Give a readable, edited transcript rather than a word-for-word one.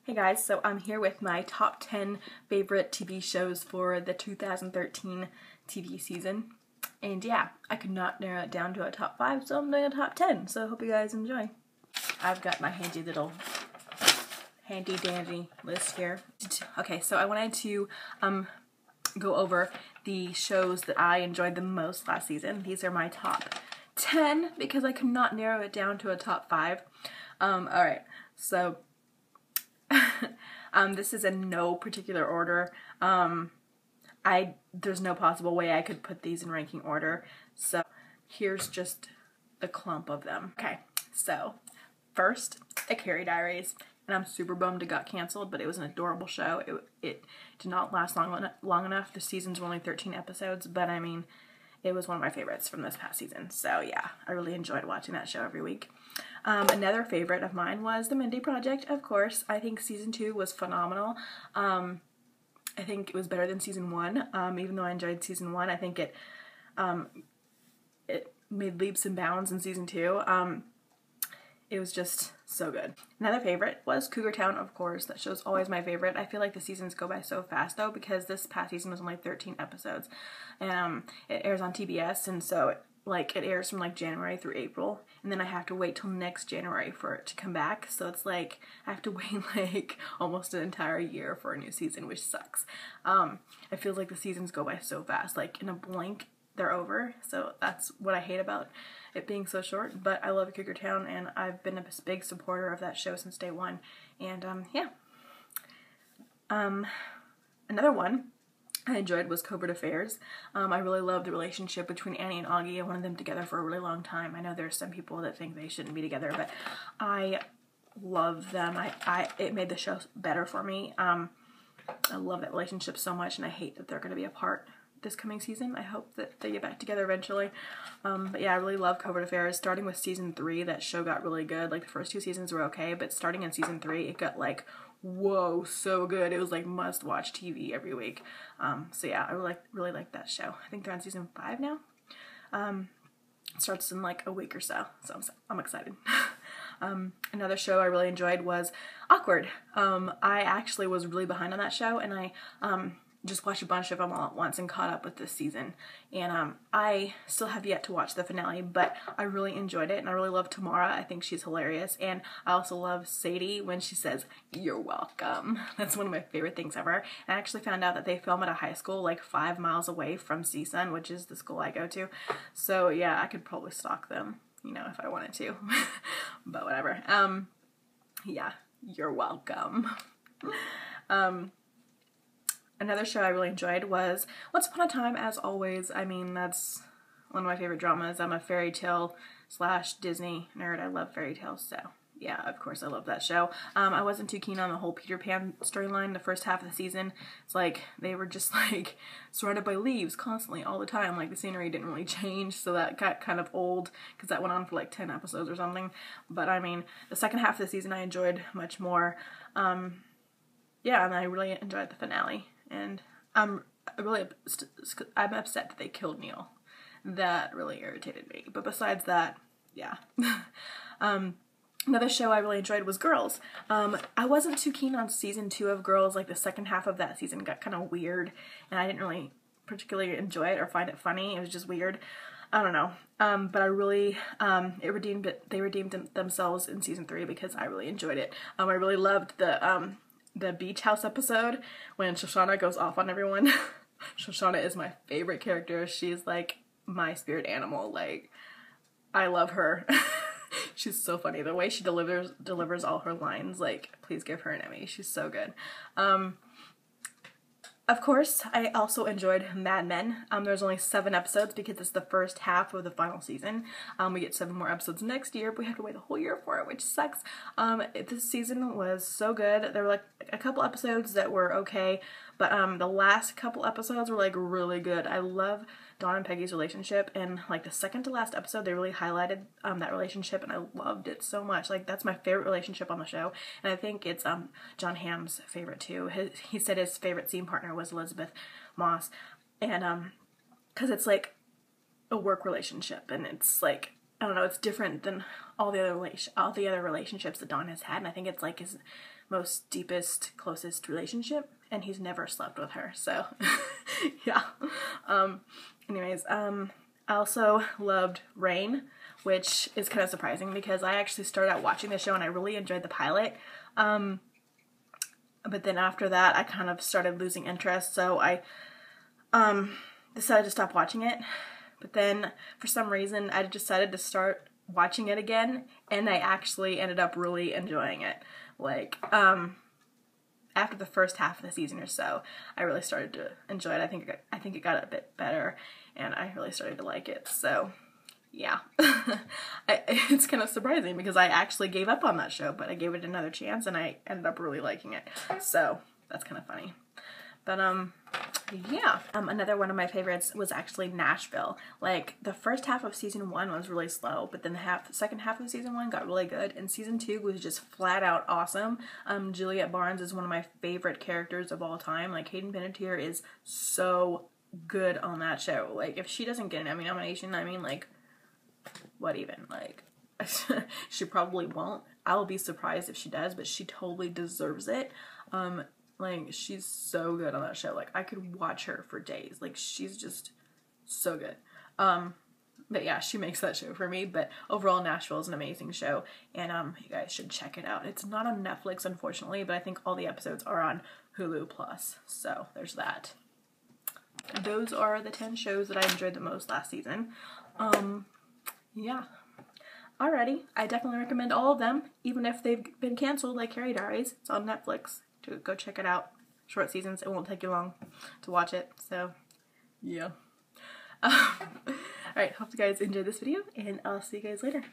Hey guys, so I'm here with my top 10 favorite TV shows for the 2013 TV season. And yeah, I could not narrow it down to a top 5, so I'm doing a top 10. So I hope you guys enjoy. I've got my handy dandy list here. Okay, so I wanted to go over the shows that I enjoyed the most last season. These are my top 10 because I could not narrow it down to a top 5. Alright, so this is in no particular order. There's no possible way I could put these in ranking order. So here's just a clump of them. Okay, so first, The Carrie Diaries. And I'm super bummed it got canceled, but it was an adorable show. It did not last long enough. The seasons were only 13 episodes, but I mean, it was one of my favorites from this past season. So yeah, I really enjoyed watching that show every week. Another favorite of mine was The Mindy Project, of course. I think season 2 was phenomenal. I think it was better than season 1. Even though I enjoyed season 1, I think it made leaps and bounds in season 2. It was just so good. Another favorite was Cougar Town, of course. That show's always my favorite. I feel like the seasons go by so fast, though, because this past season was only 13 episodes. And it airs on TBS, and so it airs from January through April, and then I have to wait till next January for it to come back. So it's I have to wait almost an entire year for a new season, which sucks. It feels like the seasons go by so fast. In a blink, they're over. So that's what I hate about it being so short. But I love Cougar Town, and I've been a big supporter of that show since day one. And yeah. Another one I enjoyed was Covert Affairs. I really loved the relationship between Annie and Augie. I wanted them together for a really long time. I know there's some people that think they shouldn't be together, but I love them. It made the show better for me. I love that relationship so much, and I hate that they're going to be apart this coming season. I hope that they get back together eventually. But yeah, I really love Covert Affairs. Starting with season 3, that show got really good. The first 2 seasons were okay, but starting in season 3, it got whoa, so good. It was must-watch TV every week. So yeah, I really like that show. I think they're on season 5 now. It starts in a week or so I'm excited. Another show I really enjoyed was Awkward. I actually was really behind on that show, and I just watched a bunch of them all at once and caught up with this season. And I still have yet to watch the finale, but I really enjoyed it, and I really love Tamara. I think she's hilarious, and I also love Sadie when she says, "You're welcome." That's one of my favorite things ever. And I actually found out that they film at a high school 5 miles away from CSUN, which is the school I go to. So yeah, I could probably stalk them, if I wanted to. But whatever. Yeah, you're welcome. Another show I really enjoyed was Once Upon a Time, as always. I mean, that's one of my favorite dramas. I'm a fairy tale / Disney nerd. I love fairy tales, so yeah, of course I love that show. I wasn't too keen on the whole Peter Pan storyline the first half of the season. It's they were just surrounded by leaves constantly all the time. The scenery didn't really change, so that got kind of old because that went on for 10 episodes or something. But I mean, the second half of the season I enjoyed much more. Yeah, and I really enjoyed the finale. And I'm upset that they killed Neil. That really irritated me. But besides that, yeah. Another show I really enjoyed was Girls. I wasn't too keen on season 2 of Girls. The second half of that season got kind of weird, and I didn't really particularly enjoy it or find it funny. It was just weird. I don't know. But I really, they redeemed themselves in season 3 because I really enjoyed it. I really loved the beach house episode when Shoshana goes off on everyone. Shoshana is my favorite character. She's my spirit animal. I love her. She's so funny. The way she delivers all her lines, please give her an Emmy. She's so good. Of course, I also enjoyed Mad Men. There's only 7 episodes because it's the first half of the final season. We get 7 more episodes next year, but we have to wait a whole year for it, which sucks. This season was so good. There were a couple episodes that were okay, but the last couple episodes were really good. I love Dawn and Peggy's relationship, and the second to last episode they really highlighted that relationship, and I loved it so much. That's my favorite relationship on the show, and I think it's Jon Hamm's favorite too. He said his favorite scene partner was Elizabeth Moss, and because it's a work relationship, and it's I don't know, it's different than all the other relationships that Dawn has had, and I think it's his most deepest, closest relationship, and he's never slept with her, so yeah. Anyways, I also loved Reign, which is kind of surprising because I actually started out watching the show and I really enjoyed the pilot, but then after that I kind of started losing interest, so I decided to stop watching it. But then for some reason I decided to start watching it again, and I actually ended up really enjoying it. Like, after the first half of the season or so, I really started to enjoy it. I think it got a bit better, and I really started to like it. So, yeah. It's kind of surprising because I actually gave up on that show, but I gave it another chance, and I ended up really liking it. So, that's kind of funny. But, yeah. Another one of my favorites was actually Nashville. Like, the first half of season 1 was really slow, but then the second half of season 1 got really good, and season 2 was just flat out awesome. Juliette Barnes is one of my favorite characters of all time. Like, Hayden Panettiere is so good on that show. Like, if she doesn't get an Emmy nomination, I mean, like, what even? Like, she probably won't. I'll be surprised if she does, but she totally deserves it. Like, she's so good on that show. Like, I could watch her for days. Like, she's just so good. But yeah, she makes that show for me. But overall, Nashville is an amazing show, and you guys should check it out. It's not on Netflix, unfortunately, but I think all the episodes are on Hulu Plus. So there's that. Those are the 10 shows that I enjoyed the most last season. Yeah. Alrighty, I definitely recommend all of them, even if they've been canceled, like Carrie Diaries. It's on Netflix. To go check it out. Short seasons, it won't take you long to watch it, so yeah. Alright, hope you guys enjoyed this video, and I'll see you guys later.